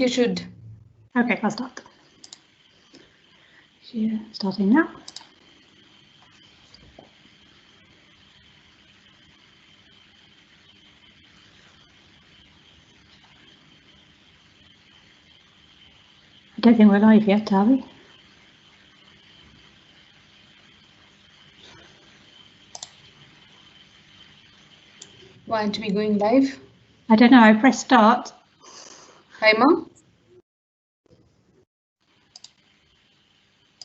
You should. Okay, I'll start. Starting now. I don't think we're live yet, are we? Why aren't we going live? I don't know, I pressed start. Hi, Mom.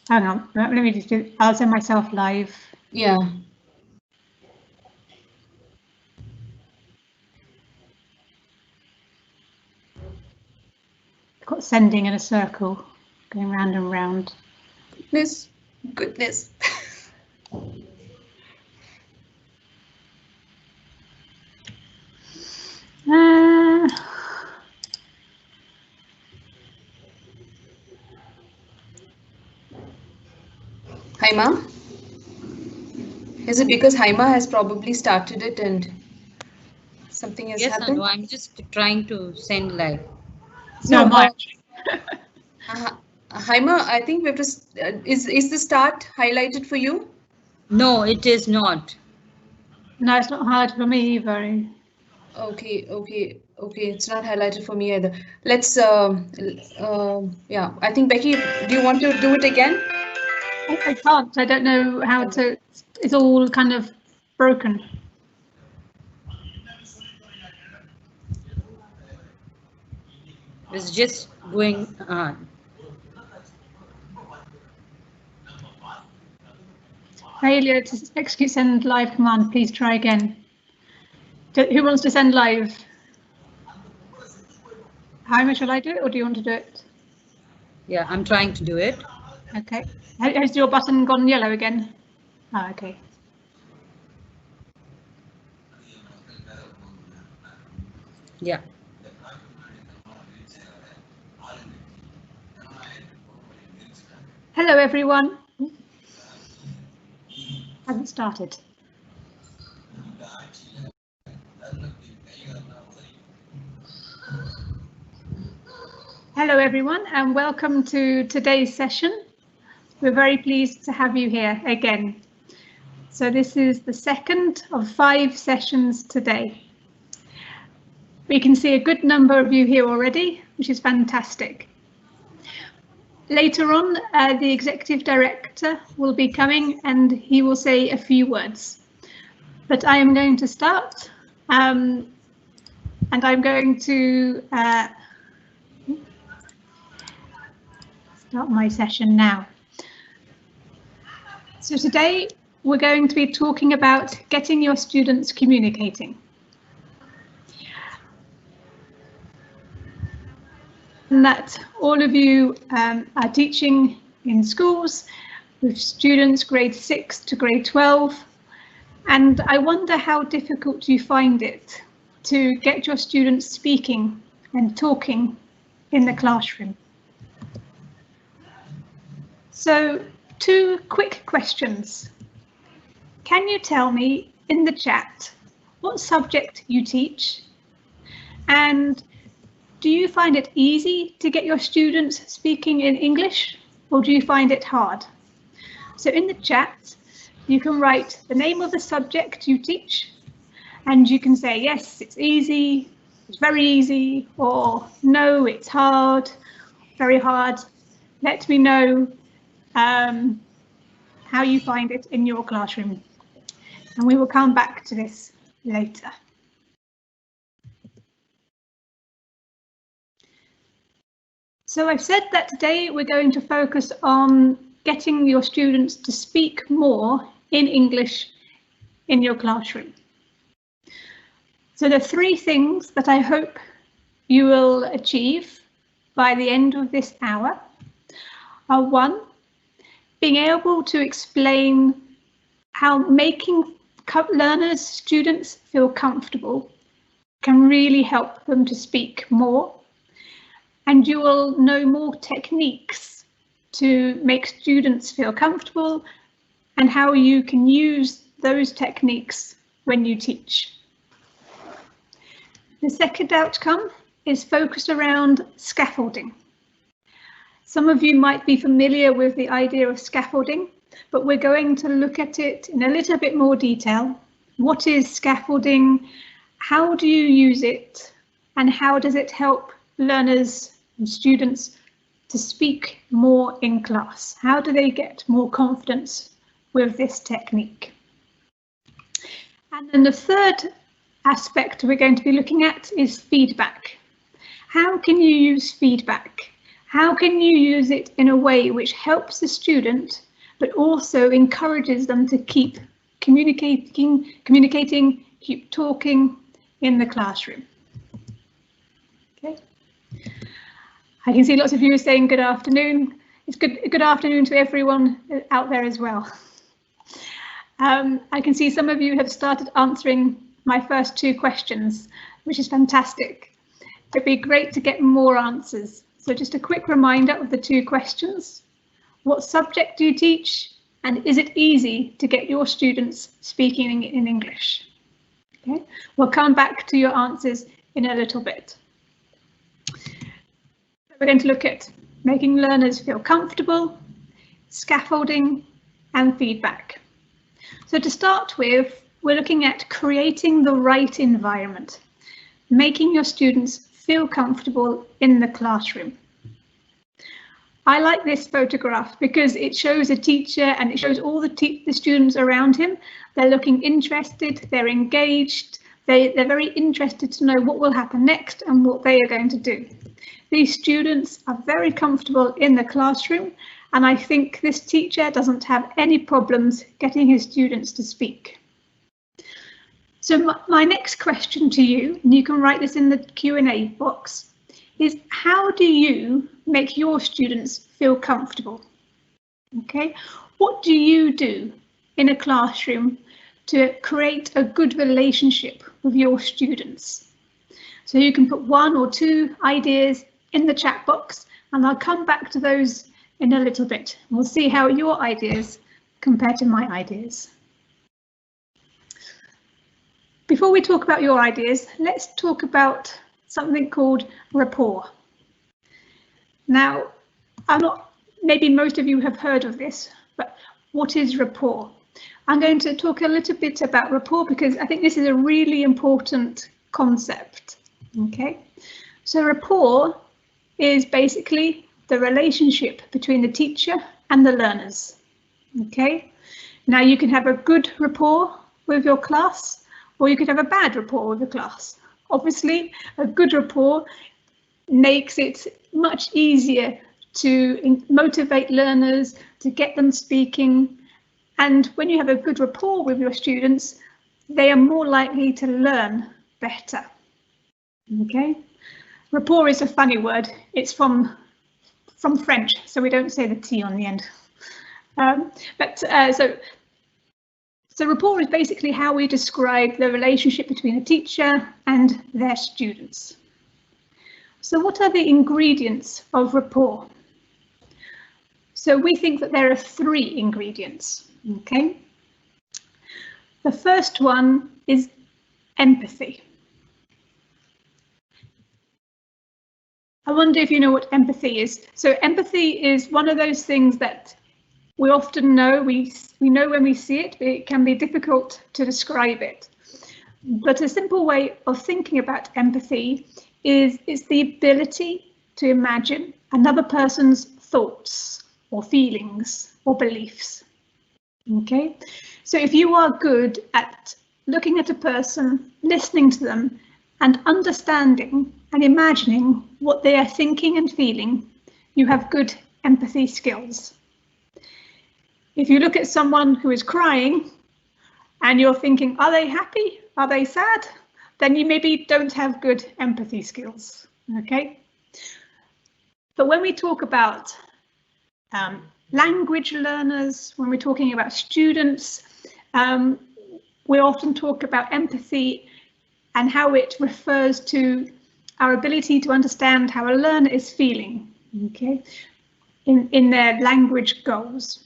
Hang on, let me just do, I'll send myself live. Yeah. I've got sending in a circle, going round and round. Goodness. Haima? Is it because Haima has probably started it and something has happened? No, I'm just trying to send live. So much. Haima, I think we have to. Is the start highlighted for you? No, it is not. No, it's not hard for me either. Okay. It's not highlighted for me either. Let's. Yeah. I think Becky, do you want to do it again? I can't. I don't know how to. It's all kind of broken. It's just going on. Failure to execute send live command. Please try again. Who wants to send live? How shall I do it, or do you want to do it? Yeah, I'm trying to do it. Okay. Has your button gone yellow again? Oh, okay. Yeah. Hello, everyone. Hasn't started. Hello, everyone, and welcome to today's session. We're very pleased to have you here again. So this is the second of 5 sessions today. We can see a good number of you here already, which is fantastic. Later on, the Executive Director will be coming and he will say a few words. But I am going to start, and I'm going to start my session now. So today we're going to be talking about getting your students communicating. And that all of you are teaching in schools with students grade 6 to grade 12. And I wonder how difficult you find it to get your students speaking and talking in the classroom. So 2 quick questions. Can you tell me in the chat what subject you teach? And do you find it easy to get your students speaking in English, or do you find it hard? So in the chat, you can write the name of the subject you teach, and you can say, yes, it's easy, it's very easy, or no, it's hard, very hard. Let me know how you find it in your classroom, and we will come back to this later. So I've said that today we're going to focus on getting your students to speak more in English in your classroom. So the 3 things that I hope you will achieve by the end of this hour are: 1, being able to explain how making learners, students feel comfortable can really help them to speak more. And you will know more techniques to make students feel comfortable and how you can use those techniques when you teach. The second outcome is focused around scaffolding. Some of you might be familiar with the idea of scaffolding, but we're going to look at it in a little bit more detail. What is scaffolding? How do you use it? And how does it help learners and students to speak more in class? How do they get more confidence with this technique? And then the third aspect we're going to be looking at is feedback. How can you use feedback? How can you use it in a way which helps the student, but also encourages them to keep communicating, keep talking in the classroom? Okay. I can see lots of you are saying good afternoon. It's good afternoon to everyone out there as well. I can see some of you have started answering my first two questions, which is fantastic. It'd be great to get more answers. So just a quick reminder of the two questions. What subject do you teach? And is it easy to get your students speaking in English? Okay, we'll come back to your answers in a little bit. We're going to look at making learners feel comfortable, scaffolding, and feedback. So to start with, we're looking at creating the right environment, making your students feel comfortable in the classroom. I like this photograph because it shows a teacher and it shows all the students around him. They're looking interested, they're engaged, they're very interested to know what will happen next and what they are going to do. These students are very comfortable in the classroom, and I think this teacher doesn't have any problems getting his students to speak. So my next question to you, and you can write this in the Q&A box, is how do you make your students feel comfortable? Okay, what do you do in a classroom to create a good relationship with your students? So you can put one or two ideas in the chat box, and I'll come back to those in a little bit. We'll see how your ideas compare to my ideas. Before we talk about your ideas, let's talk about something called rapport. Now, maybe most of you have heard of this, but what is rapport? I'm going to talk a little bit about rapport because I think this is a really important concept. Okay, so rapport is basically the relationship between the teacher and the learners. Okay, now you can have a good rapport with your class, or you could have a bad rapport with the class. Obviously, a good rapport makes it much easier to motivate learners, to get them speaking. And when you have a good rapport with your students, they are more likely to learn better. Okay, rapport is a funny word. It's from French, so we don't say the T on the end. So rapport is basically how we describe the relationship between a teacher and their students. So what are the ingredients of rapport? So we think that there are three ingredients. Okay. The first one is empathy. I wonder if you know what empathy is. So empathy is one of those things that we often know, we know when we see it, but it can be difficult to describe it. But a simple way of thinking about empathy is the ability to imagine another person's thoughts or feelings or beliefs. Okay, so if you are good at looking at a person, listening to them and understanding and imagining what they are thinking and feeling, you have good empathy skills. If you look at someone who is crying and you're thinking, are they happy? Are they sad? Then you maybe don't have good empathy skills. Okay. But when we talk about language learners, when we're talking about students, we often talk about empathy and how it refers to our ability to understand how a learner is feeling, okay, in their language goals.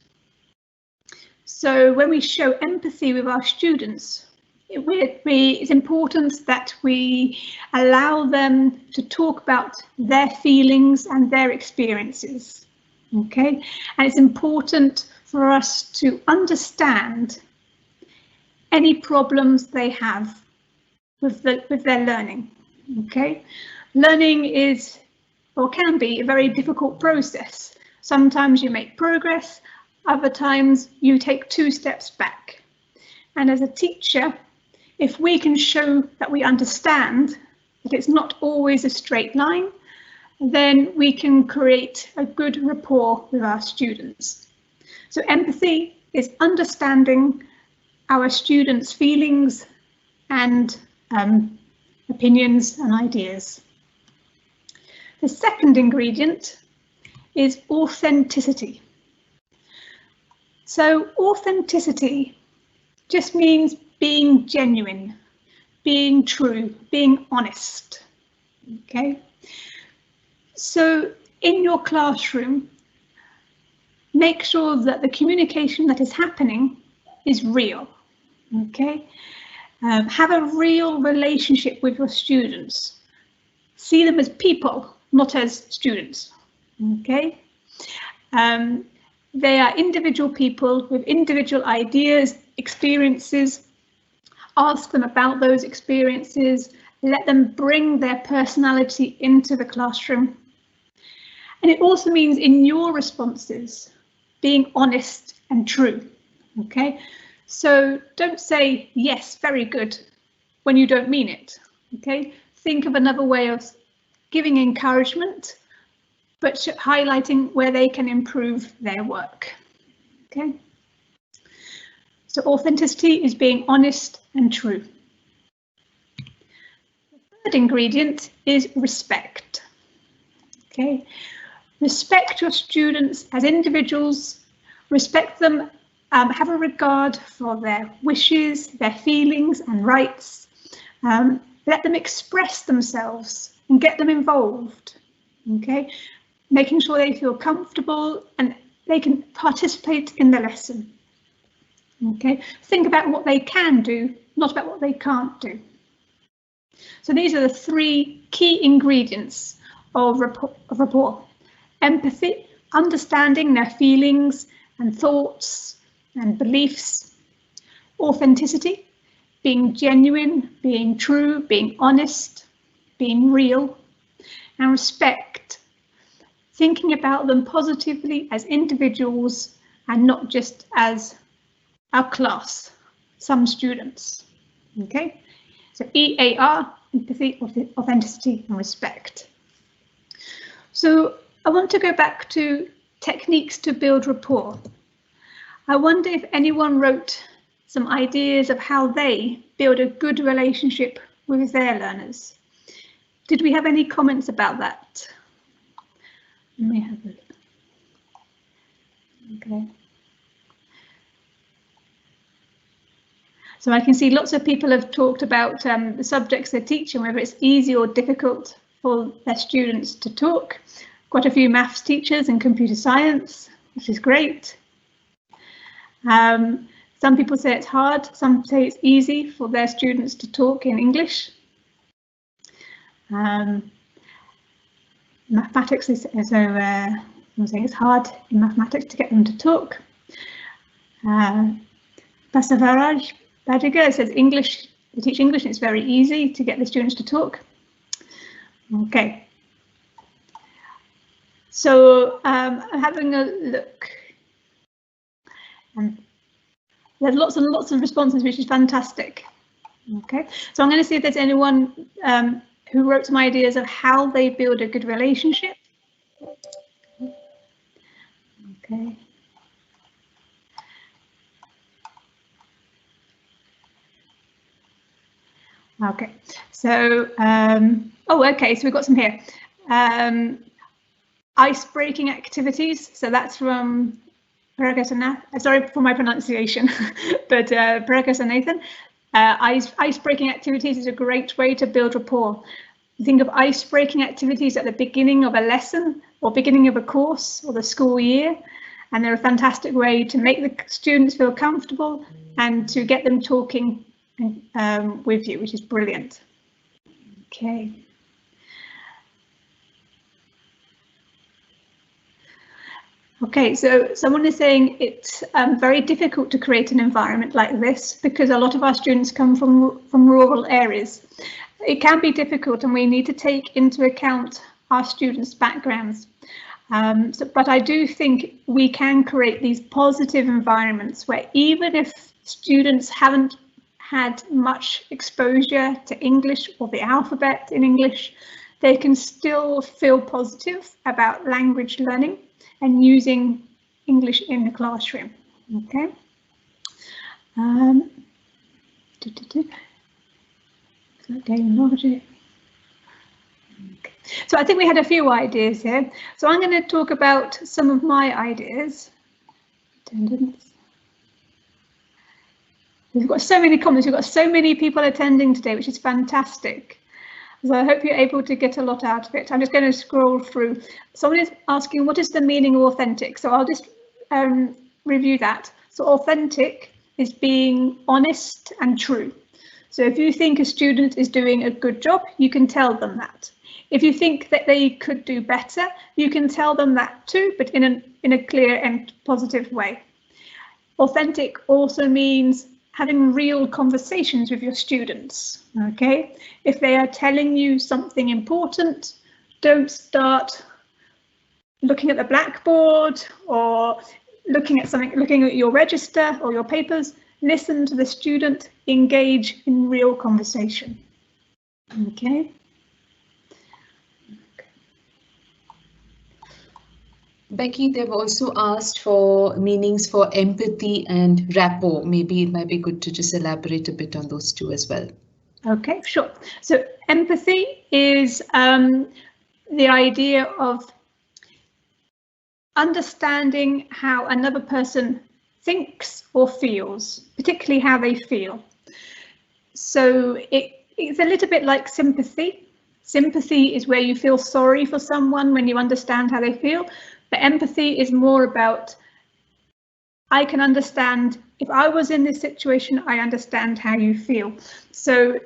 So when we show empathy with our students, it's important that we allow them to talk about their feelings and their experiences. Okay, and it's important for us to understand any problems they have with their learning. Okay, learning is or can be a very difficult process. Sometimes you make progress, other times you take 2 steps back. And as a teacher, if we can show that we understand that it's not always a straight line, then we can create a good rapport with our students. So empathy is understanding our students' feelings and opinions and ideas. The second ingredient is authenticity. So authenticity just means being genuine, being true, being honest. Okay. So in your classroom, make sure that the communication that is happening is real. Okay. Have a real relationship with your students. See them as people, not as students. Okay. They are individual people with individual ideas, experiences. Ask them about those experiences. Let them bring their personality into the classroom. And it also means in your responses, being honest and true. Okay, so don't say, yes, very good, when you don't mean it. Okay, think of another way of giving encouragement, but highlighting where they can improve their work. Okay, so authenticity is being honest and true. The third ingredient is respect. Okay, respect your students as individuals, respect them, have a regard for their wishes, their feelings and rights. Let them express themselves and get them involved. Okay, making sure they feel comfortable and they can participate in the lesson. Okay, think about what they can do, not about what they can't do. So these are the 3 key ingredients of rapport. Empathy, understanding their feelings and thoughts and beliefs. Authenticity, being genuine, being true, being honest, being real. And respect, thinking about them positively as individuals and not just as our class, some students. Okay, so EAR, empathy, authenticity and respect. So I want to go back to techniques to build rapport. I wonder if anyone wrote some ideas of how they build a good relationship with their learners. Did we have any comments about that? Let me have a look. Okay. So I can see lots of people have talked about the subjects they're teaching, whether it's easy or difficult for their students to talk. Quite a few maths teachers and computer science, which is great. Some people say it's hard, some say it's easy for their students to talk in English. Mathematics is so I'm saying it's hard in mathematics to get them to talk. Pasavaraj Badiga says English, they teach English and it's very easy to get the students to talk. Okay. So I'm having a look. And there's lots and lots of responses, which is fantastic. Okay, so I'm going to see if there's anyone who wrote some ideas of how they build a good relationship. Okay. Okay, so okay, so we've got some here. Ice-breaking activities. So that's from sorry for my pronunciation, but Parakas and Nathan. Ice-breaking activities is a great way to build rapport. Think of ice-breaking activities at the beginning of a lesson or beginning of a course or the school year, and they're a fantastic way to make the students feel comfortable and to get them talking with you, which is brilliant. Okay. Okay, so someone is saying it's very difficult to create an environment like this because a lot of our students come from rural areas. It can be difficult and we need to take into account our students' backgrounds. But I do think we can create these positive environments where even if students haven't had much exposure to English or the alphabet in English, they can still feel positive about language learning and using English in the classroom. Okay. So I think we had a few ideas here. So I'm going to talk about some of my ideas. Attendance. We've got so many comments. We've got so many people attending today, which is fantastic. So I hope you're able to get a lot out of it. I'm just going to scroll through. Someone is asking, what is the meaning of authentic? So I'll just review that. So authentic is being honest and true. So if you think a student is doing a good job, you can tell them that. If you think that they could do better, you can tell them that too, but in a clear and positive way. Authentic also means having real conversations with your students. Okay, if they are telling you something important, don't start looking at the blackboard or looking at your register or your papers. Listen to the student, engage in real conversation. Okay. Becky, they've also asked for meanings for empathy and rapport. Maybe it might be good to just elaborate a bit on those two as well. Okay, sure. So empathy is the idea of understanding how another person thinks or feels, particularly how they feel. So it's a little bit like sympathy. Sympathy is where you feel sorry for someone when you understand how they feel. But empathy is more about, I can understand, if I was in this situation, I understand how you feel. So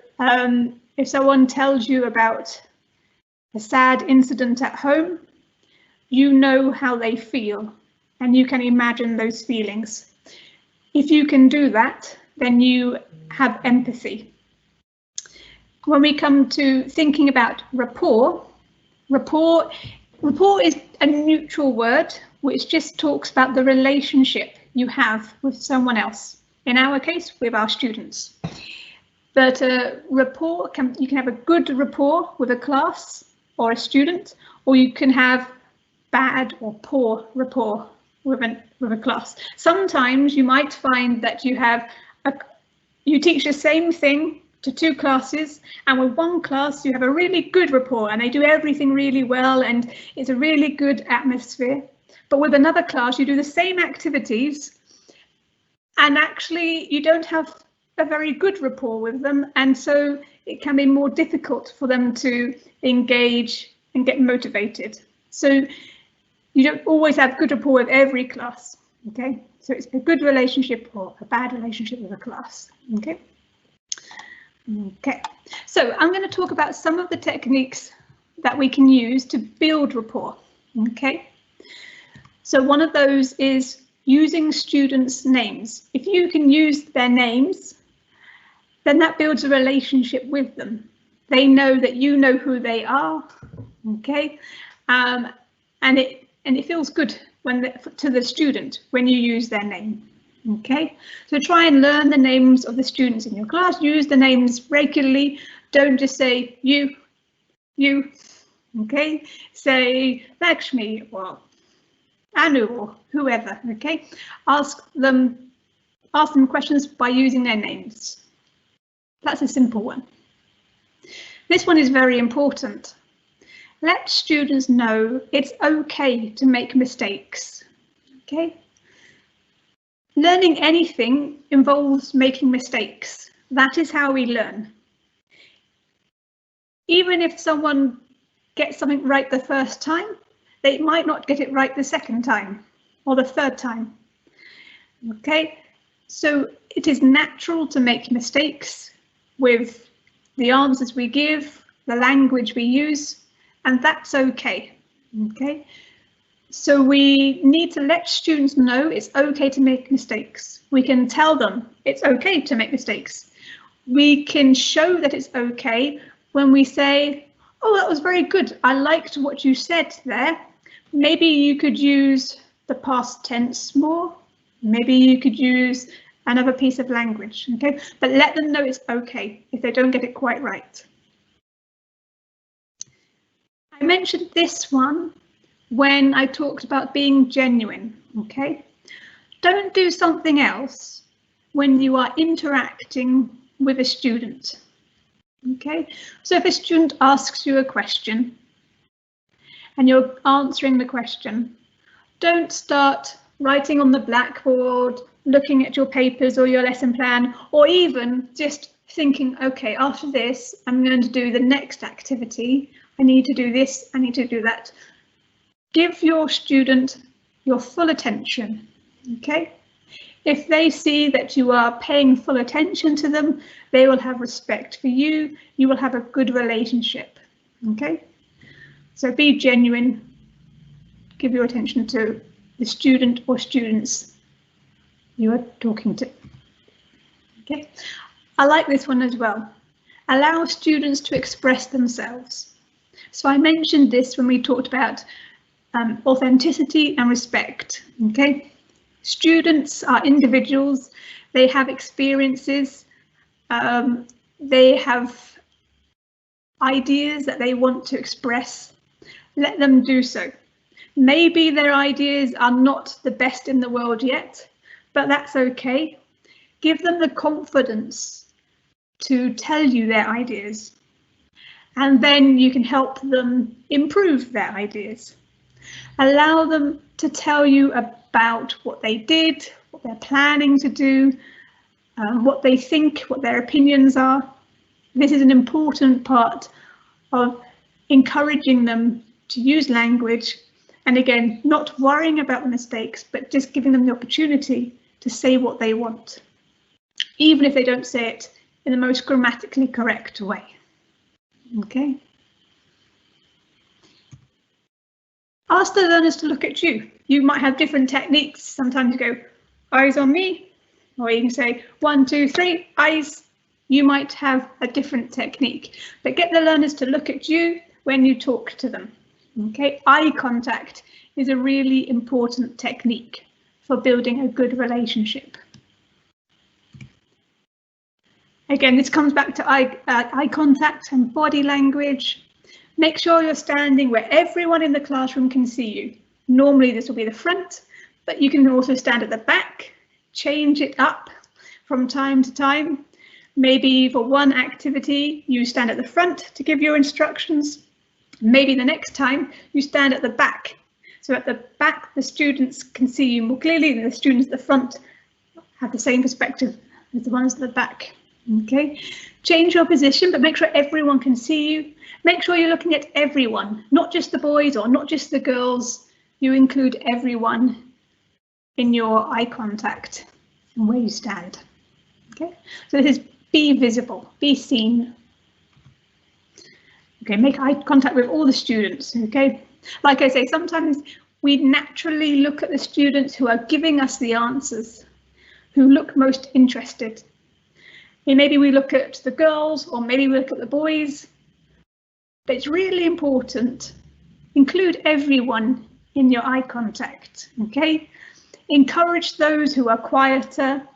if someone tells you about a sad incident at home, you know how they feel and you can imagine those feelings. If you can do that, then you have empathy. When we come to thinking about rapport is a neutral word which just talks about the relationship you have with someone else. In our case, with our students. But rapport, you can have a good rapport with a class or a student, or you can have bad or poor rapport with a class. Sometimes you might find that you teach the same thing to two classes, and with one class you have a really good rapport and they do everything really well and it's a really good atmosphere. But with another class you do the same activities and actually you don't have a very good rapport with them, and so it can be more difficult for them to engage and get motivated. So you don't always have good rapport with every class. Okay, so it's a good relationship or a bad relationship with a class. Okay. Okay, so I'm going to talk about some of the techniques that we can use to build rapport. Okay, so one of those is using students' names. If you can use their names, then that builds a relationship with them. They know that you know who they are. Okay, and it feels good to the student when you use their name. Okay, so try and learn the names of the students in your class. Use the names regularly. Don't just say you. Okay, say Lakshmi or Anu or whoever. Okay, ask them questions by using their names. That's a simple one. This one is very important. Let students know it's okay to make mistakes. Okay. Learning anything involves making mistakes. That is how we learn. Even if someone gets something right the first time, they might not get it right the second time or the third time. Okay, So it is natural to make mistakes with the answers we give, the language we use, and that's okay. Okay. So we need to let students know it's okay to make mistakes. We can tell them it's okay to make mistakes. We can show that it's okay when we say, oh, that was very good. I liked what you said there. Maybe you could use the past tense more. Maybe you could use another piece of language, okay? But let them know it's okay if they don't get it quite right. I mentioned this one when I talked about being genuine, okay? Don't do something else when you are interacting with a student, okay? So if a student asks you a question and you're answering the question, don't start writing on the blackboard, looking at your papers or your lesson plan, or even just thinking, okay, after this, I'm going to do the next activity. I need to do this, I need to do that. Give your student your full attention, okay? If they see that you are paying full attention to them, they will have respect for you, you will have a good relationship, okay? So be genuine, give your attention to the student or students you are talking to, okay? I like this one as well. Allow students to express themselves. So I mentioned this when we talked about authenticity and respect, okay? Students are individuals, they have experiences, they have ideas that they want to express. Let them do so. Maybe their ideas are not the best in the world yet, but that's okay. Give them the confidence to tell you their ideas, and then you can help them improve their ideas. Allow them to tell you about what they did, what they're planning to do, what they think, what their opinions are. This is an important part of encouraging them to use language, and again, not worrying about the mistakes, but just giving them the opportunity to say what they want, even if they don't say it in the most grammatically correct way. Okay. Ask the learners to look at you. You might have different techniques. Sometimes you go, eyes on me, or you can say 1, 2, 3, eyes. You might have a different technique, but get the learners to look at you when you talk to them. Okay, eye contact is a really important technique for building a good relationship. Again, this comes back to eye contact and body language. Make sure you're standing where everyone in the classroom can see you. Normally this will be the front, but you can also stand at the back. Change it up from time to time. Maybe for one activity, you stand at the front to give your instructions. Maybe the next time you stand at the back. So at the back, the students can see you more clearly, and the students at the front have the same perspective as the ones at the back. Okay, change your position, but make sure everyone can see you. Make sure you're looking at everyone, not just the boys or not just the girls. You include everyone in your eye contact and where you stand. Okay, so this is be visible, be seen. Okay, make eye contact with all the students. Okay, like I say, sometimes we naturally look at the students who are giving us the answers, who look most interested. And maybe we look at the girls, or maybe we look at the boys, but it's really important. Include everyone in your eye contact, okay? Encourage those who are quieter,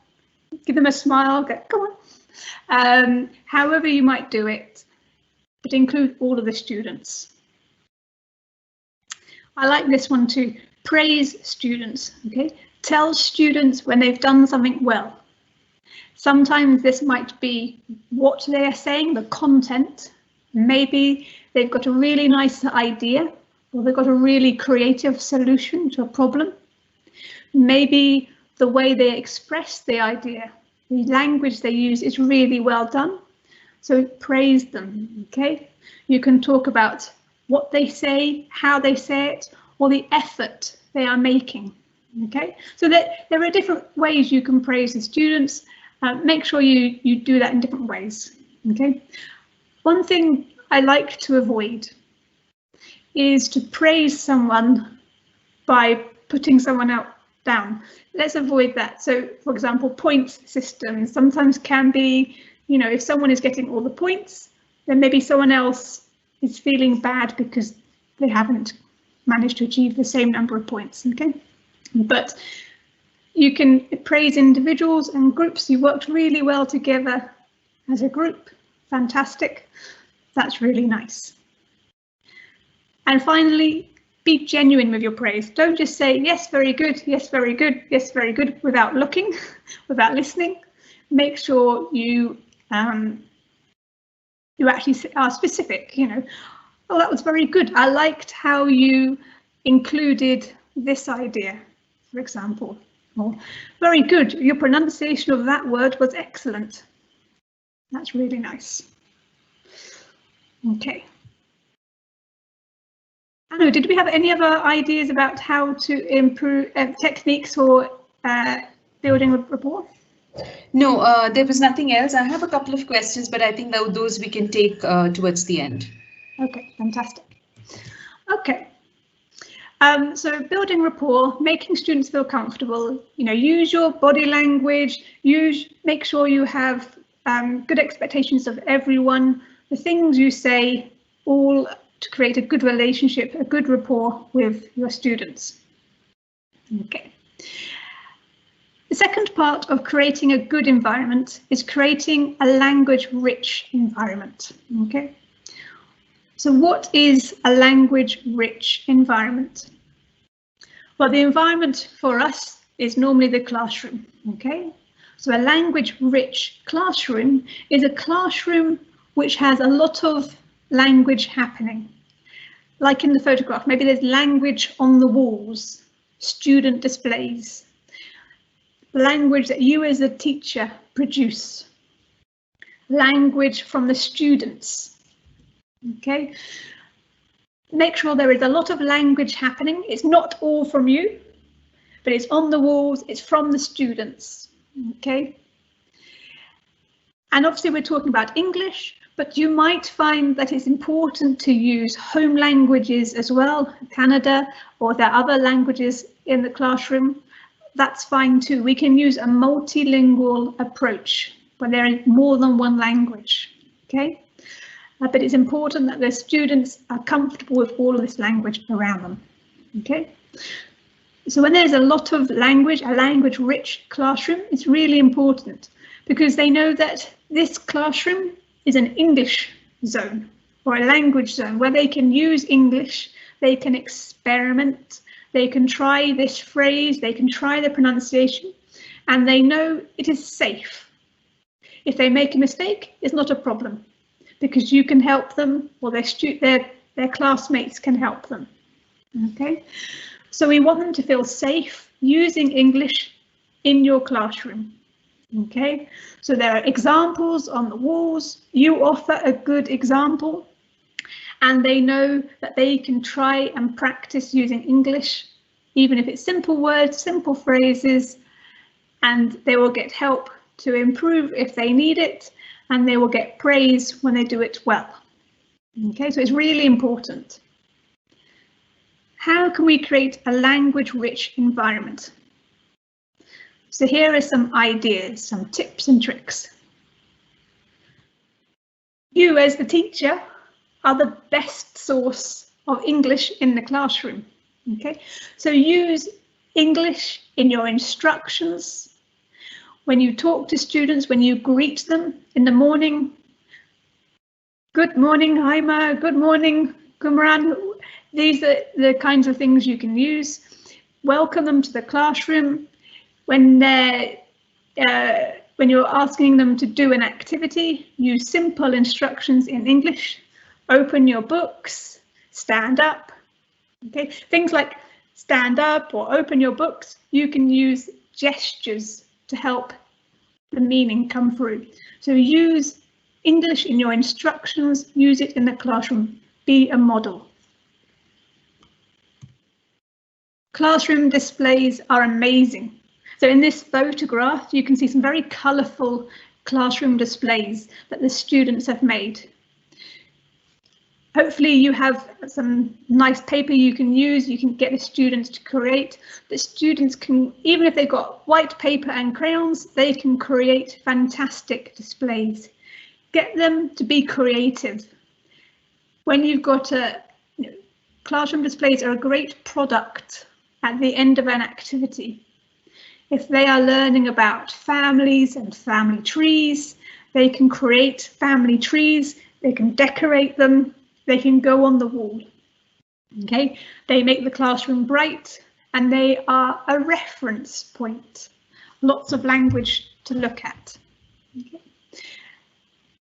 give them a smile, go on, however you might do it, but include all of the students. I like this one too, praise students, okay? Tell students when they've done something well. Sometimes this might be what they are saying, the content. Maybe they've got a really nice idea, or they've got a really creative solution to a problem. Maybe the way they express the idea, the language they use is really well done. So praise them, okay? You can talk about what they say, how they say it, or the effort they are making, Okay, so there are different ways you can praise the students. Make sure you do that in different ways. Okay, one thing I like to avoid is to praise someone by putting someone else down. Let's avoid that. So, for example, points systems sometimes can be, you know, if someone is getting all the points, then maybe someone else is feeling bad because they haven't managed to achieve the same number of points. Okay, but you can praise individuals and groups. You worked really well together as a group. Fantastic. That's really nice. And finally, be genuine with your praise. Don't just say, yes, very good, yes, very good, yes, very good, without looking, without listening. Make sure you actually are specific, you know. Oh, that was very good. I liked how you included this idea, for example. Or, very good, your pronunciation of that word was excellent. That's really nice. Okay. Anu, did we have any other ideas about how to improve techniques for building rapport? No, there was nothing else. I have a couple of questions, but I think those we can take towards the end. Okay, fantastic. Okay. So building rapport, making students feel comfortable, you know, use your body language, make sure you have good expectations of everyone, the things you say, all to create a good relationship, a good rapport with your students. Okay. The second part of creating a good environment is creating a language-rich environment. Okay. So what is a language-rich environment? Well, the environment for us is normally the classroom. Okay. So a language-rich classroom is a classroom which has a lot of language happening. Like in the photograph, maybe there's language on the walls, student displays, language that you as a teacher produce, language from the students. Okay, make sure there is a lot of language happening. It's not all from you, but it's on the walls, it's from the students. Okay, and obviously we're talking about English, but you might find that it's important to use home languages as well, Canada, or there are other languages in the classroom. That's fine too. We can use a multilingual approach where there is more than one language, okay? But it's important that the students are comfortable with all of this language around them, okay? So when there's a lot of language, a language-rich classroom, it's really important because they know that this classroom is an English zone or a language zone where they can use English, they can experiment, they can try this phrase, they can try the pronunciation, and they know it is safe. If they make a mistake, it's not a problem because you can help them or their classmates can help them. Okay, so we want them to feel safe using English in your classroom. Okay, so there are examples on the walls. You offer a good example and they know that they can try and practice using English, even if it's simple words, simple phrases, and they will get help to improve if they need it, and they will get praise when they do it well. Okay, so it's really important. How can we create a language-rich environment? So here are some ideas, some tips and tricks. You as the teacher are the best source of English in the classroom. Okay, so use English in your instructions. When you talk to students, when you greet them in the morning, good morning, Haima, good morning, Kumran. These are the kinds of things you can use. Welcome them to the classroom. When you're asking them to do an activity, use simple instructions in English. Open your books, stand up. Okay, things like stand up or open your books, you can use gestures to help the meaning come through. So use English in your instructions, use it in the classroom, be a model. Classroom displays are amazing. So in this photograph, you can see some very colourful classroom displays that the students have made. Hopefully you have some nice paper you can use, you can get the students to create. The students can, even if they've got white paper and crayons, they can create fantastic displays. Get them to be creative. When you've got classroom displays are a great product at the end of an activity. If they are learning about families and family trees, they can create family trees, they can decorate them, they can go on the wall. Okay, they make the classroom bright and they are a reference point. Lots of language to look at. Okay.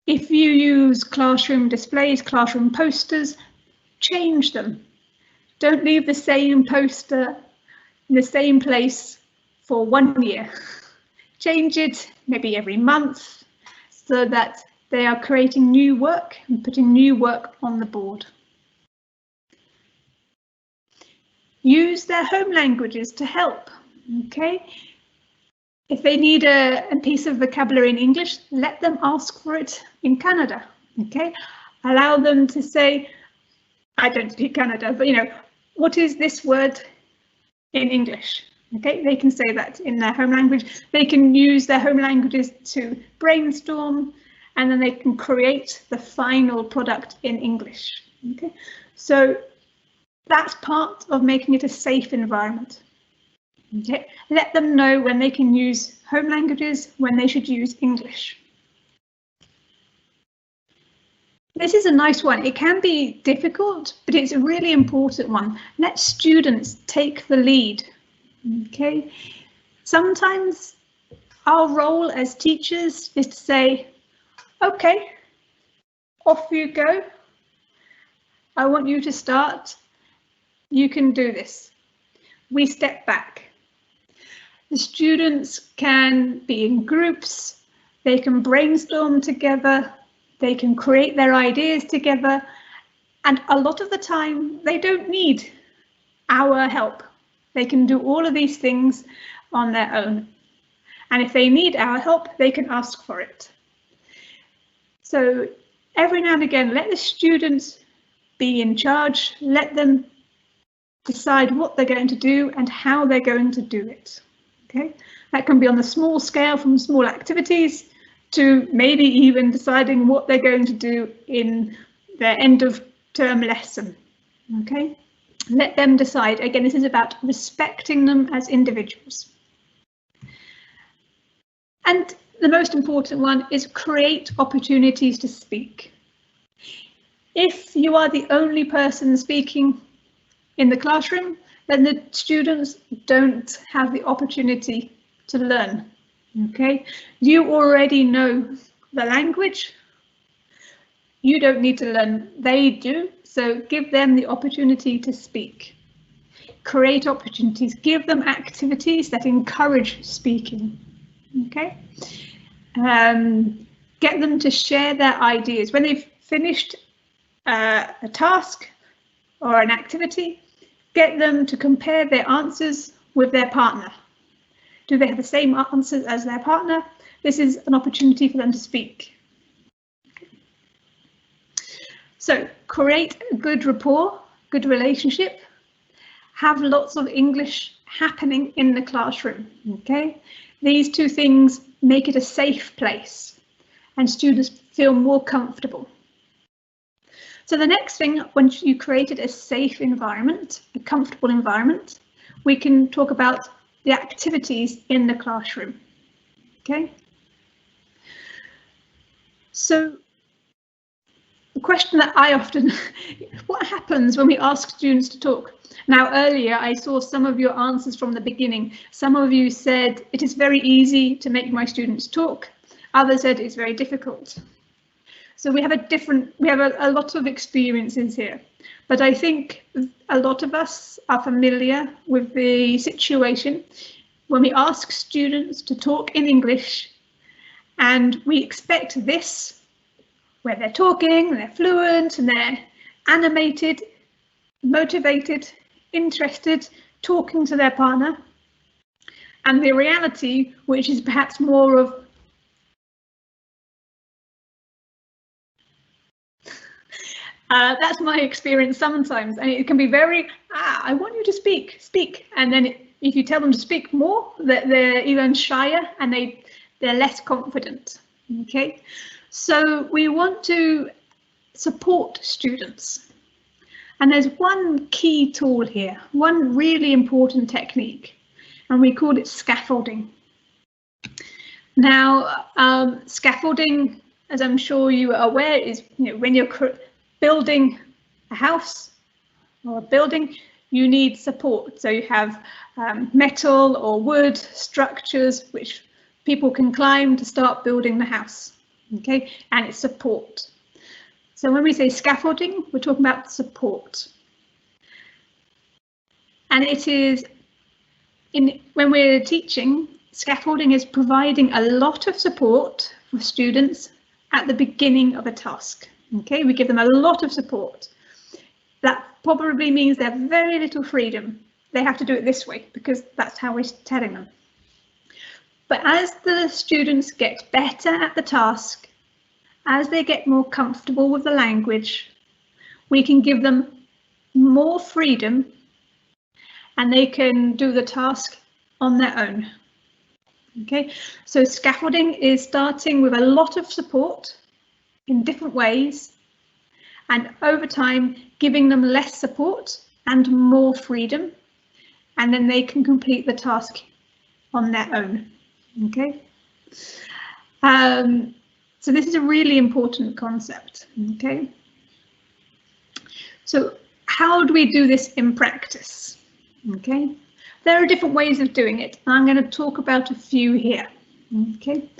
If you use classroom displays, classroom posters, change them. Don't leave the same poster in the same place for 1 year. Change it maybe every month so that they are creating new work and putting new work on the board. Use their home languages to help. Okay. If they need a piece of vocabulary in English, let them ask for it in Canada. Okay. Allow them to say, I don't speak Canada, but what is this word in English? Okay, they can say that in their home language. They can use their home languages to brainstorm, and then they can create the final product in English. Okay, so that's part of making it a safe environment. Okay, let them know when they can use home languages, when they should use English. This is a nice one. It can be difficult, but it's a really important one. Let students take the lead. Okay, sometimes our role as teachers is to say, okay, off you go. I want you to start. You can do this. We step back. The students can be in groups. They can brainstorm together. They can create their ideas together. And a lot of the time, they don't need our help. They can do all of these things on their own. And if they need our help, they can ask for it. So every now and again, let the students be in charge. Let them decide what they're going to do and how they're going to do it. Okay, that can be on the small scale, from small activities to maybe even deciding what they're going to do in their end of term lesson. Okay, let them decide. Again, this is about respecting them as individuals. And the most important one is create opportunities to speak. If you are the only person speaking in the classroom, then the students don't have the opportunity to learn. Okay, you already know the language. You don't need to learn, they do. So give them the opportunity to speak. Create opportunities, give them activities that encourage speaking. Okay, get them to share their ideas. When they've finished a task or an activity, get them to compare their answers with their partner. Do they have the same answers as their partner? This is an opportunity for them to speak. So create a good rapport, good relationship. Have lots of English happening in the classroom. Okay, these two things make it a safe place and students feel more comfortable. So the next thing, once you created a safe environment, a comfortable environment, we can talk about the activities in the classroom. Okay. So the question that I often, what happens when we ask students to talk? Now, earlier I saw some of your answers from the beginning. Some of you said it is very easy to make my students talk. Others said it's very difficult. So we have a lot of experiences here, but I think a lot of us are familiar with the situation when we ask students to talk in English and we expect this, where they're talking, they're fluent and they're animated, motivated, interested talking to their partner, and the reality, which is perhaps more of that's my experience sometimes, and it can be very, I want you to speak. And then if you tell them to speak more, they're even shyer and they're less confident. Okay, so we want to support students. And there's one key tool here, one really important technique, and we call it scaffolding. Now, scaffolding, as I'm sure you are aware, is when you're building a house or a building, you need support. So you have metal or wood structures which people can climb to start building the house. Okay, and it's support. So when we say scaffolding, we're talking about support. And it is, when we're teaching, scaffolding is providing a lot of support for students at the beginning of a task. Okay, we give them a lot of support. That probably means they have very little freedom. They have to do it this way because that's how we're telling them. But as the students get better at the task, as they get more comfortable with the language, we can give them more freedom and they can do the task on their own. Okay, so scaffolding is starting with a lot of support in different ways, and over time giving them less support and more freedom, and then they can complete the task on their own. Okay. So this is a really important concept. Okay. So how do we do this in practice? Okay. There are different ways of doing it. I'm going to talk about a few here. Okay.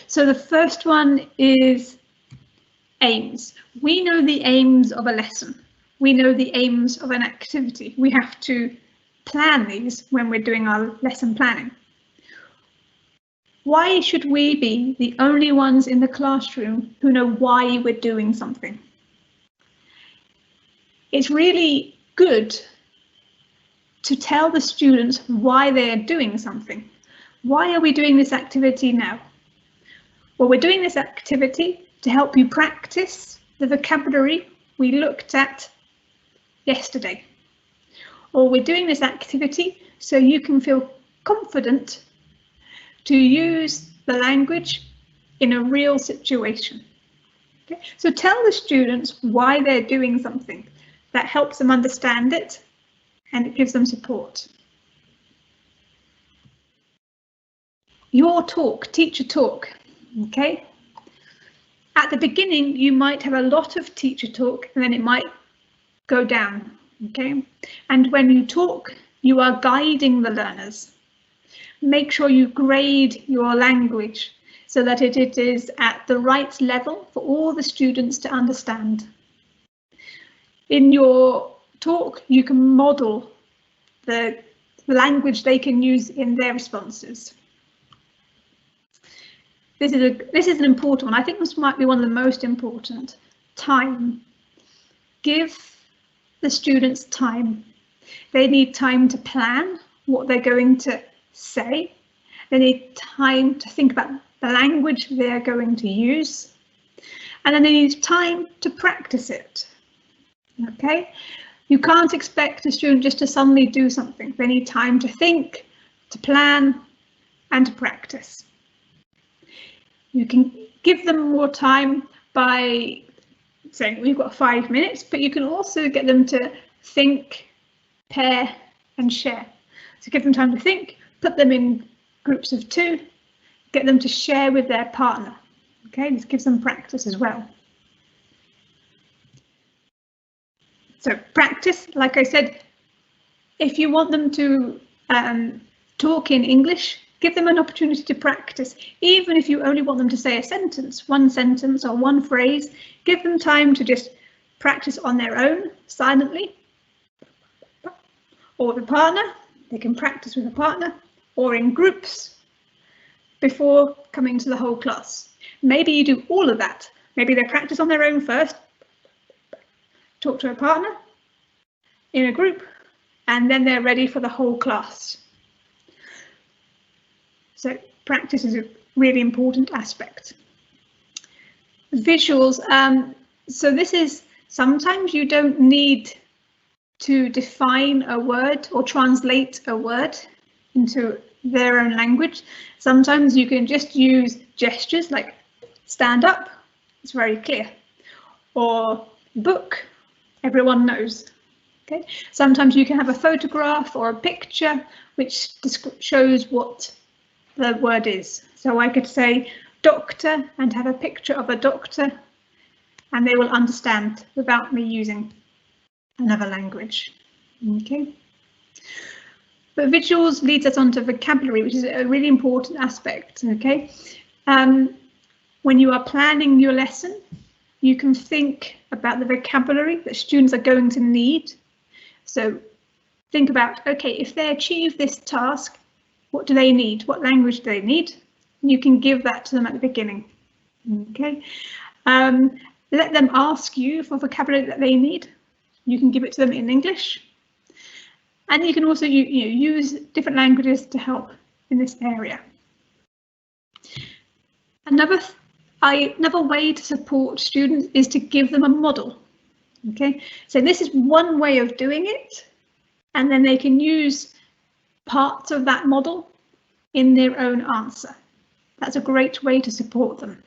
So the first one is aims. We know the aims of a lesson. We know the aims of an activity. We have to plan these when we're doing our lesson planning. Why should we be the only ones in the classroom who know why we're doing something? It's really good to tell the students why they're doing something. Why are we doing this activity now? Well, we're doing this activity to help you practice the vocabulary we looked at yesterday. Or we're doing this activity so you can feel confident to use the language in a real situation. Okay? So tell the students why they're doing something. That helps them understand it and it gives them support. Your talk, teacher talk, okay? At the beginning, you might have a lot of teacher talk and then it might go down, okay? And when you talk, you are guiding the learners. Make sure you grade your language so that it is at the right level for all the students to understand. In your talk, you can model the language they can use in their responses. This is an important one. I think this might be one of the most important. Time. Give the students time. They need time to plan what they're going to say. They need time to think about the language they're going to use. And then they need time to practice it. Okay? You can't expect a student just to suddenly do something. They need time to think, to plan, and to practice. You can give them more time by saying we've got 5 minutes, but you can also get them to think, pair, and share. So give them time to think, put them in groups of 2, get them to share with their partner. Okay, this gives them practice as well. So practice, like I said, if you want them to talk in English, give them an opportunity to practice. Even if you only want them to say a sentence, one sentence or one phrase, give them time to just practice on their own, silently, or with a partner. They can practice with a partner or in groups before coming to the whole class. Maybe you do all of that. Maybe they practice on their own first, talk to a partner, in a group, and then they're ready for the whole class. So practice is a really important aspect. Visuals, so this is, sometimes you don't need to define a word or translate a word into their own language. Sometimes you can just use gestures like stand up, it's very clear, or book, everyone knows. Okay. Sometimes you can have a photograph or a picture which shows what the word is. So I could say doctor and have a picture of a doctor, and they will understand without me using another language. Okay. But visuals leads us on to vocabulary, which is a really important aspect. Okay. When you are planning your lesson, you can think about the vocabulary that students are going to need. So think about, okay, if they achieve this task, what do they need? What language do they need? You can give that to them at the beginning. Okay. Let them ask you for vocabulary that they need. You can give it to them in English. And you can also use different languages to help in this area. Another way to support students is to give them a model. Okay, so this is one way of doing it, and then they can use parts of that model in their own answer. That's a great way to support them.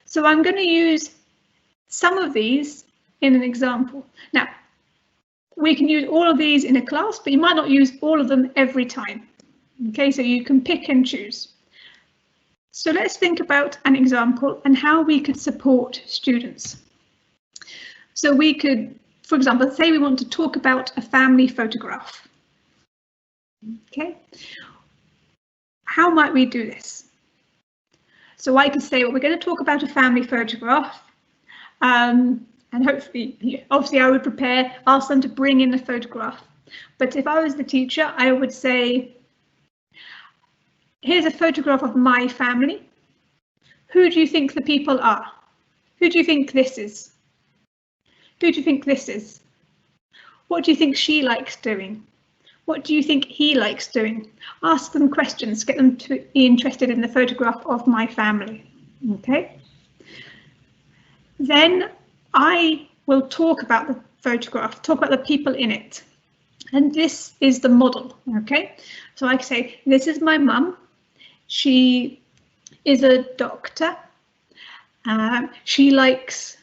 So I'm going to use some of these in an example. Now, we can use all of these in a class, but you might not use all of them every time. Okay, so you can pick and choose. So let's think about an example and how we could support students. So we could, for example, say we want to talk about a family photograph. Okay, how might we do this? So I could say, well, we're going to talk about a family photograph, and hopefully, obviously I would ask them to bring in the photograph. But if I was the teacher, I would say, here's a photograph of my family. Who do you think the people are? Who do you think this is? Who do you think this is? What do you think she likes doing? What do you think he likes doing? Ask them questions, get them to be interested in the photograph of my family. Okay. Then I will talk about the photograph, talk about the people in it. And this is the model. Okay. So I can say, this is my mum. She is a doctor. She likes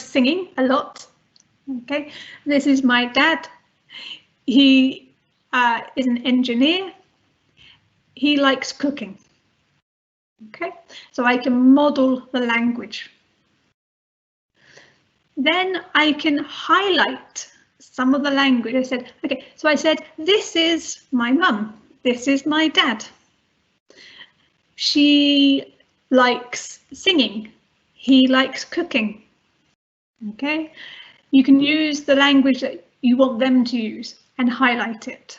singing a lot. Okay, this is my dad. He is an engineer. He likes cooking. Okay, so I can model the language. Then I can highlight some of the language. I said, okay, so I said, this is my mum. This is my dad. She likes singing. He likes cooking. Okay, you can use the language that you want them to use and highlight it.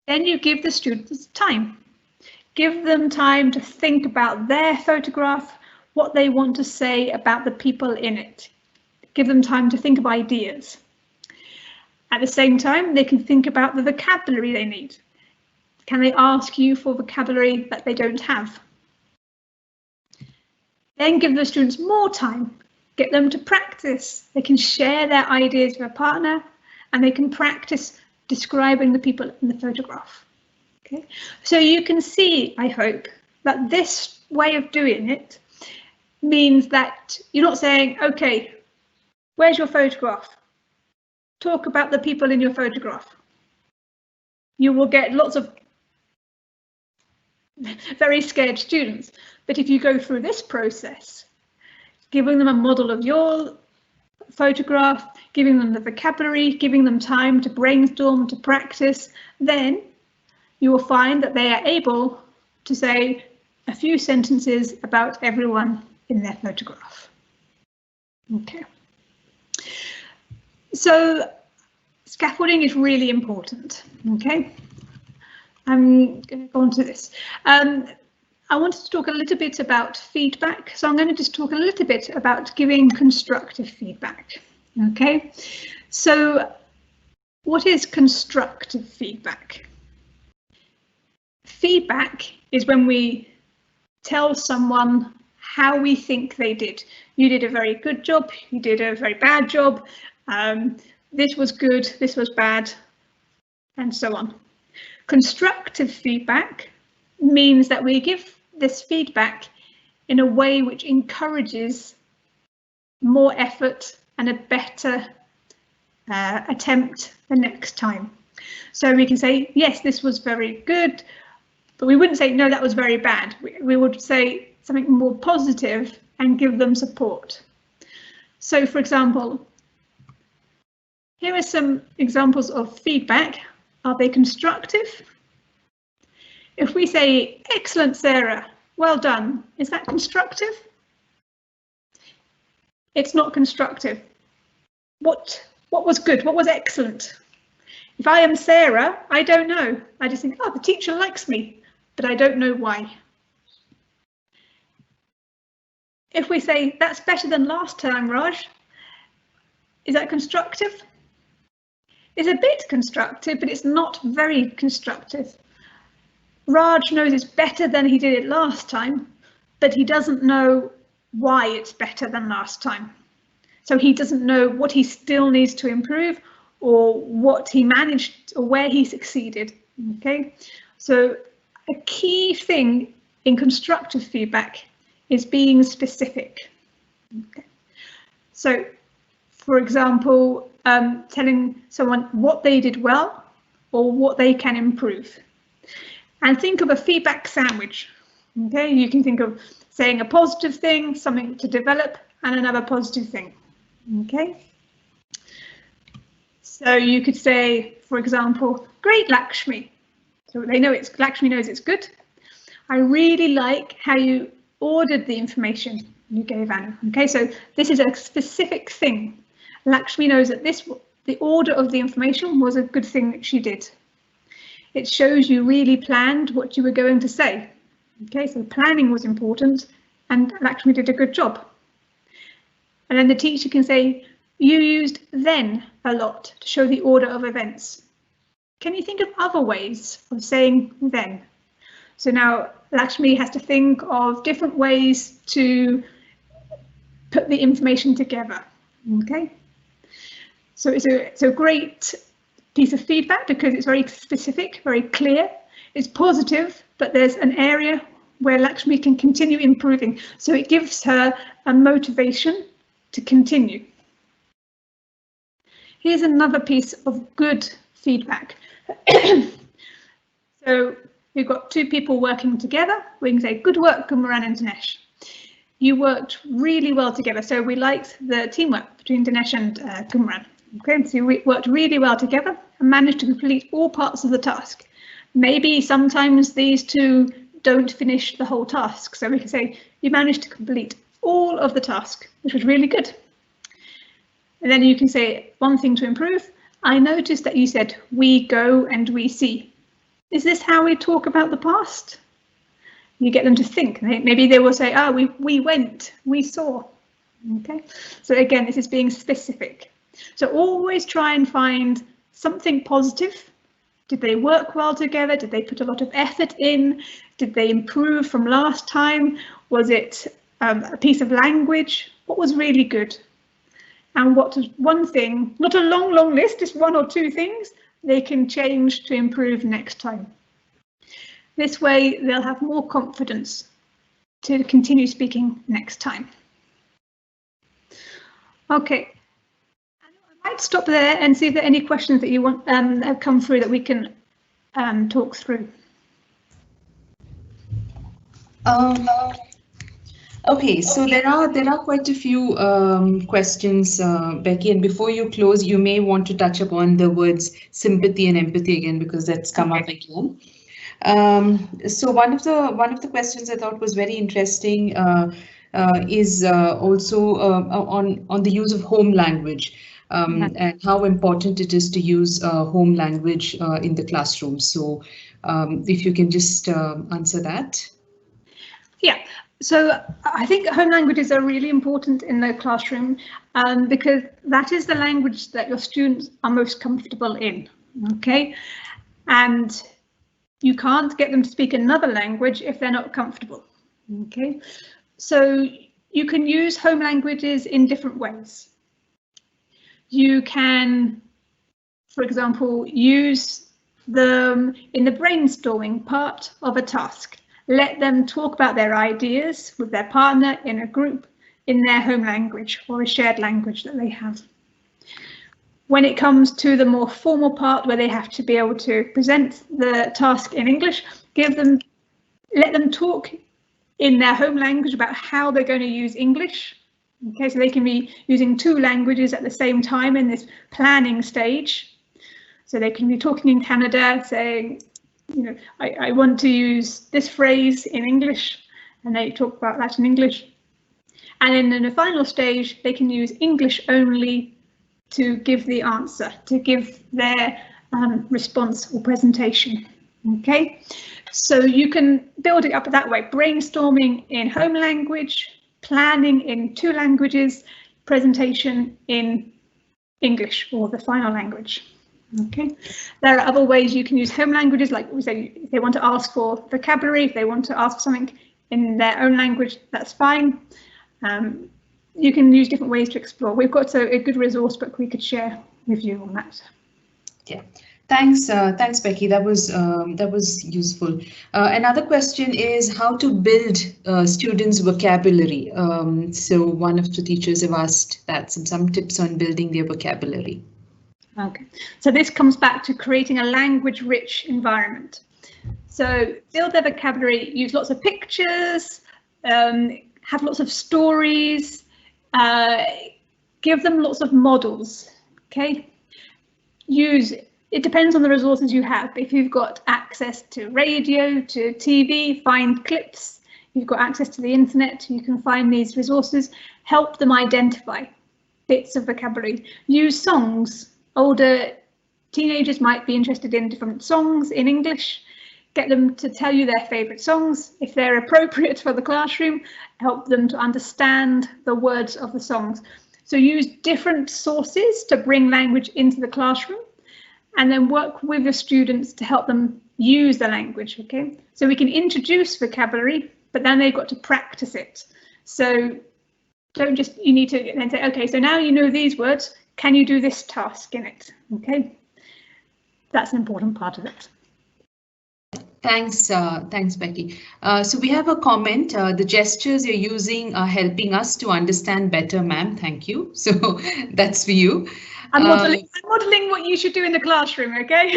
Then you give the students time. Give them time to think about their photograph, what they want to say about the people in it. Give them time to think of ideas. At the same time, they can think about the vocabulary they need. Can they ask you for vocabulary that they don't have? Then give the students more time. Get them to practice. They can share their ideas with a partner, and they can practice describing the people in the photograph. Okay, so you can see, I hope, that this way of doing it means that you're not saying, okay, where's your photograph? Talk about the people in your photograph. You will get lots of very scared students. But if you go through this process, giving them a model of your photograph, giving them the vocabulary, giving them time to brainstorm, to practice, then you will find that they are able to say a few sentences about everyone in their photograph. Okay. So scaffolding is really important. Okay. I'm going to go on to this. I wanted to talk a little bit about feedback. So I'm going to just talk a little bit about giving constructive feedback. Okay, so what is constructive feedback? Feedback is when we tell someone how we think they did. You did a very good job, you did a very bad job, this was good, this was bad, and so on. Constructive feedback means that we give this feedback in a way which encourages more effort and a better attempt the next time. So we can say, yes, this was very good, but we wouldn't say, no, that was very bad. We would say something more positive and give them support. So, for example, here are some examples of feedback. Are they constructive? If we say, excellent, Sarah, well done, is that constructive? It's not constructive. What was good? What was excellent? If I am Sarah, I don't know. I just think, oh, the teacher likes me, but I don't know why. If we say, that's better than last time, Raj, is that constructive? It's a bit constructive, but it's not very constructive. Raj knows it's better than he did it last time, but he doesn't know why it's better than last time. So he doesn't know what he still needs to improve or what he managed or where he succeeded. Okay, so a key thing in constructive feedback is being specific. Okay. So, for example, telling someone what they did well or what they can improve. And think of a feedback sandwich. Okay, you can think of saying a positive thing, something to develop, and another positive thing. Okay, so you could say, for example, great, Lakshmi. So they know it's Lakshmi knows it's good. I really like how you ordered the information you gave Anu. Okay, so this is a specific thing. Lakshmi knows that the order of the information was a good thing that she did. It shows you really planned what you were going to say. Okay, so planning was important and Lakshmi did a good job. And then the teacher can say, you used then a lot to show the order of events. Can you think of other ways of saying then? So now Lakshmi has to think of different ways to put the information together. Okay, so it's a great piece of feedback because it's very specific, very clear. It's positive, but there's an area where Lakshmi can continue improving. So it gives her a motivation to continue. Here's another piece of good feedback. So we've got two people working together. We can say, good work, Kumran and Dinesh. You worked really well together. So we liked the teamwork between Dinesh and Kumran. Okay, so we worked really well together and managed to complete all parts of the task. Maybe sometimes these two don't finish the whole task. So we can say, you managed to complete all of the task, which was really good. And then you can say one thing to improve. I noticed that you said we go and we see. Is this how we talk about the past? You get them to think. Maybe they will say, oh, we went, we saw. Okay, so again, this is being specific. So always try and find something positive. Did they work well together? Did they put a lot of effort in? Did they improve from last time? Was it a piece of language? What was really good? And what was one thing, not a long, long list, just one or two things they can change to improve next time. This way they'll have more confidence to continue speaking next time. Okay, I might stop there and see if there are any questions that you want have come through that we can talk through. Okay, so there are quite a few questions, Becky, and before you close, you may want to touch upon the words sympathy and empathy again, because that's come up again. So one of the questions I thought was very interesting is also on the use of home language and how important it is to use home language in the classroom. So if you can just answer that. Yeah, so I think home languages are really important in the classroom because that is the language that your students are most comfortable in, okay? And you can't get them to speak another language if they're not comfortable, okay? So you can use home languages in different ways. You can, for example, use them in the brainstorming part of a task. Let them talk about their ideas with their partner in a group in their home language or a shared language that they have. When it comes to the more formal part where they have to be able to present the task in English, let them talk in their home language about how they're going to use English. Okay, so they can be using 2 languages at the same time in this planning stage. So they can be talking in Canada, saying, you know, I want to use this phrase in English, and they talk about that in English. And then in the final stage, they can use English only to give the answer, to give their response or presentation. Okay, so you can build it up that way, brainstorming in home language, planning in 2 languages, presentation in English or the final language. Okay, there are other ways you can use home languages, like we say, if they want to ask for vocabulary, if they want to ask something in their own language, that's fine. You can use different ways to explore. We've got a good resource book we could share with you on that. Yeah, thanks, Becky. That was useful. Another question is how to build students' vocabulary. So one of the teachers have asked that some tips on building their vocabulary. Okay, so this comes back to creating a language-rich environment. So build their vocabulary, use lots of pictures, have lots of stories, give them lots of models, okay? It depends on the resources you have. If you've got access to radio, to TV, find clips. If you've got access to the internet, you can find these resources. Help them identify bits of vocabulary. Use songs. Older teenagers might be interested in different songs in English. Get them to tell you their favourite songs. If they're appropriate for the classroom, help them to understand the words of the songs. So use different sources to bring language into the classroom, and then work with your students to help them use the language, okay? So we can introduce vocabulary, but then they've got to practice it. So you need to then say, okay, so now you know these words, can you do this task in it, okay? That's an important part of it. Thanks, Becky. So we have a comment. The gestures you're using are helping us to understand better, ma'am. Thank you. So that's for you. I'm modeling what you should do in the classroom, okay?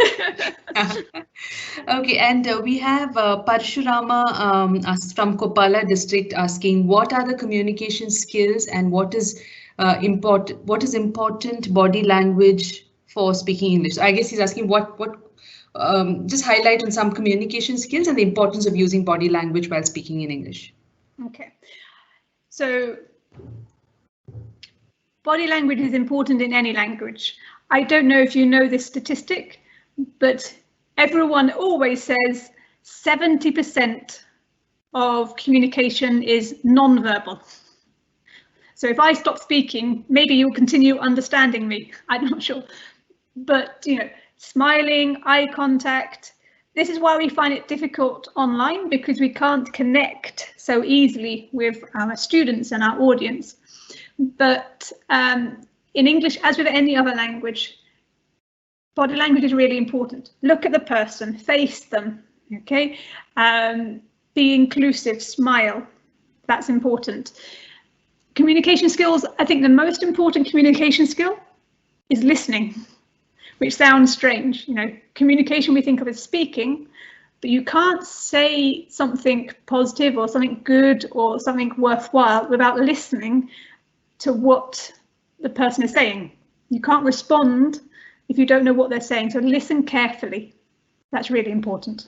Okay, and we have Parshurama from Kopala district asking, what are the communication skills and what is important body language for speaking English? I guess he's asking just highlight on some communication skills and the importance of using body language while speaking in English. Okay, so body language is important in any language. I don't know if you know this statistic, but everyone always says 70% of communication is non-verbal. So if I stop speaking, maybe you'll continue understanding me. I'm not sure, but you know, smiling, eye contact. This is why we find it difficult online, because we can't connect so easily with our students and our audience. But in English, as with any other language, body language is really important. Look at the person, face them, okay? Be inclusive, smile, that's important. Communication skills, I think the most important communication skill is listening, which sounds strange. You know, communication we think of as speaking, but you can't say something positive or something good or something worthwhile without listening to what the person is saying. You can't respond if you don't know what they're saying, so listen carefully. That's really important.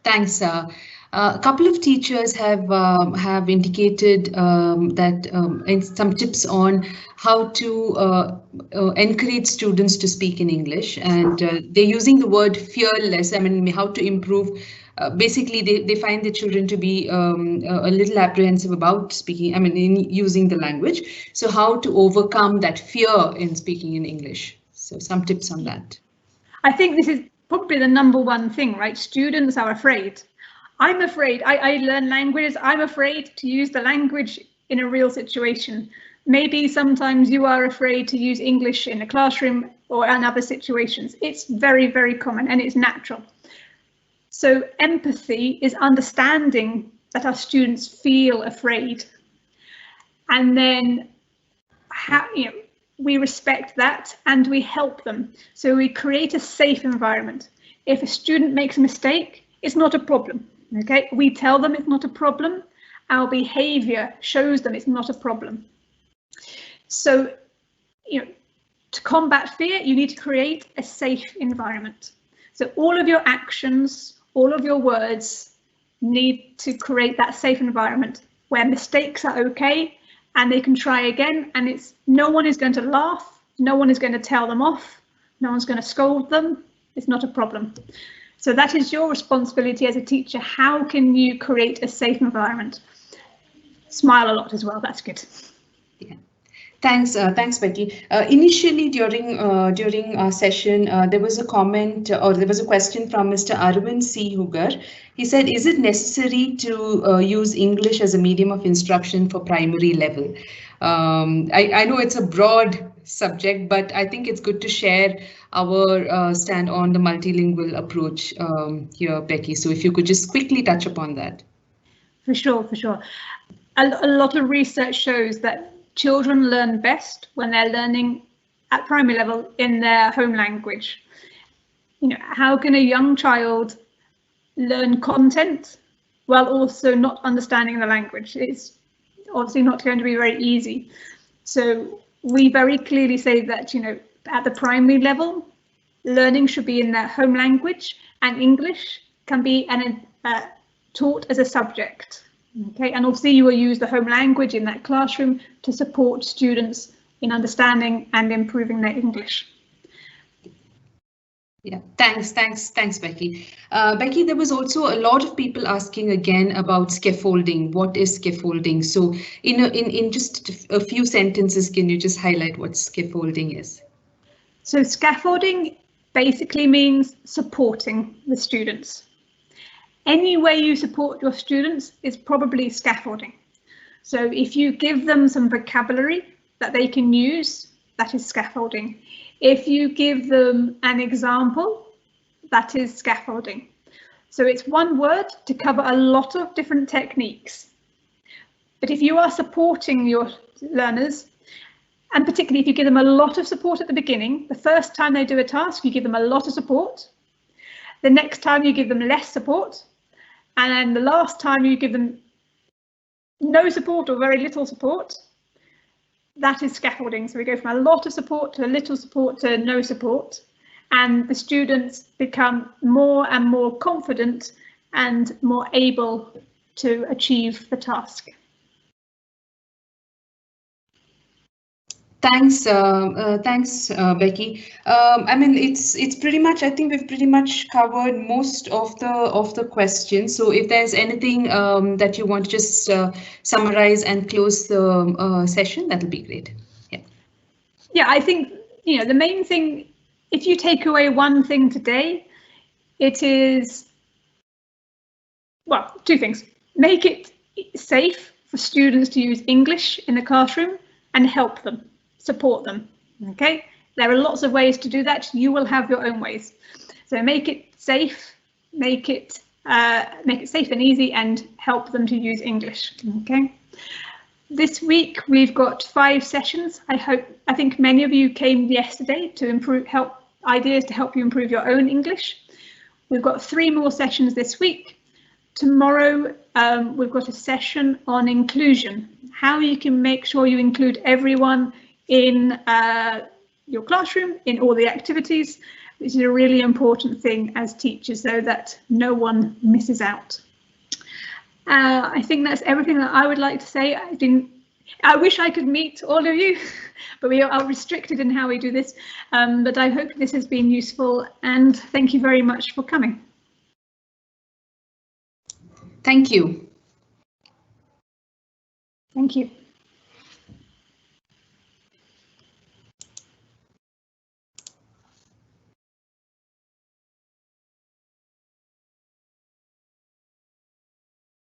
Thanks. A couple of teachers have indicated that some tips on how to encourage students to speak in English, and they're using the word fearless. I mean, how to improve basically they find the children to be a little apprehensive about speaking, I mean, in using the language. So how to overcome that fear in speaking in English? So some tips on that. I think this is probably the number one thing, right? Students are afraid. I'm afraid. I learn languages. I'm afraid to use the language in a real situation. Maybe sometimes you are afraid to use English in a classroom or in other situations. It's very, very common and it's natural. So empathy is understanding that our students feel afraid. And then we respect that and we help them. So we create a safe environment. If a student makes a mistake, it's not a problem. Okay, we tell them it's not a problem. Our behavior shows them it's not a problem. So, to combat fear, you need to create a safe environment. So all of your actions, all of your words need to create that safe environment where mistakes are okay and they can try again, and no one is going to laugh, no one is going to tell them off, no one's going to scold them. It's not a problem. So that is your responsibility as a teacher. How can you create a safe environment? Smile a lot as well. That's good. Yeah. Thanks, Becky. Initially, during our session, there was a comment or there was a question from Mr. Arvind C. Hugar. He said, "Is it necessary to use English as a medium of instruction for primary level?" I know it's a broad subject, but I think it's good to share our stand on the multilingual approach here, Becky. So if you could just quickly touch upon that. For sure, for sure. A lot of research shows that children learn best when they're learning at primary level in their home language. How can a young child learn content while also not understanding the language? It's obviously not going to be very easy. So we very clearly say that, at the primary level, learning should be in their home language, and English can be taught as a subject. Okay, and obviously you will use the home language in that classroom to support students in understanding and improving their English. Yeah, thanks, Becky. Becky, there was also a lot of people asking again about scaffolding. What is scaffolding? So in just a few sentences, can you just highlight what scaffolding is? So scaffolding basically means supporting the students. Any way you support your students is probably scaffolding. So if you give them some vocabulary that they can use, that is scaffolding. If you give them an example, that is scaffolding. So it's one word to cover a lot of different techniques. But if you are supporting your learners, and particularly if you give them a lot of support at the beginning, the first time they do a task, you give them a lot of support. The next time you give them less support. And then the last time you give them no support or very little support, that is scaffolding. So we go from a lot of support to a little support to no support, and the students become more and more confident and more able to achieve the task. Thanks, Becky. I mean, it's pretty much. I think we've pretty much covered most of the questions. So if there's anything that you want to just summarize and close the session, that'll be great. Yeah. Yeah, I think the main thing, if you take away one thing today, it is, well, two things. Make it safe for students to use English in the classroom and help them. Support them. Okay, there are lots of ways to do that. You will have your own ways. So make it safe, make it safe and easy, and help them to use English. Okay. This week we've got 5 sessions. I think many of you came yesterday to ideas to help you improve your own English. We've got 3 more sessions this week. Tomorrow we've got a session on inclusion. How you can make sure you include everyone in your classroom, in all the activities, which is a really important thing as teachers, so that no one misses out. I think that's everything that I would like to say. I wish I could meet all of you, but we are restricted in how we do this. But I hope this has been useful, and thank you very much for coming. Thank you. Thank you.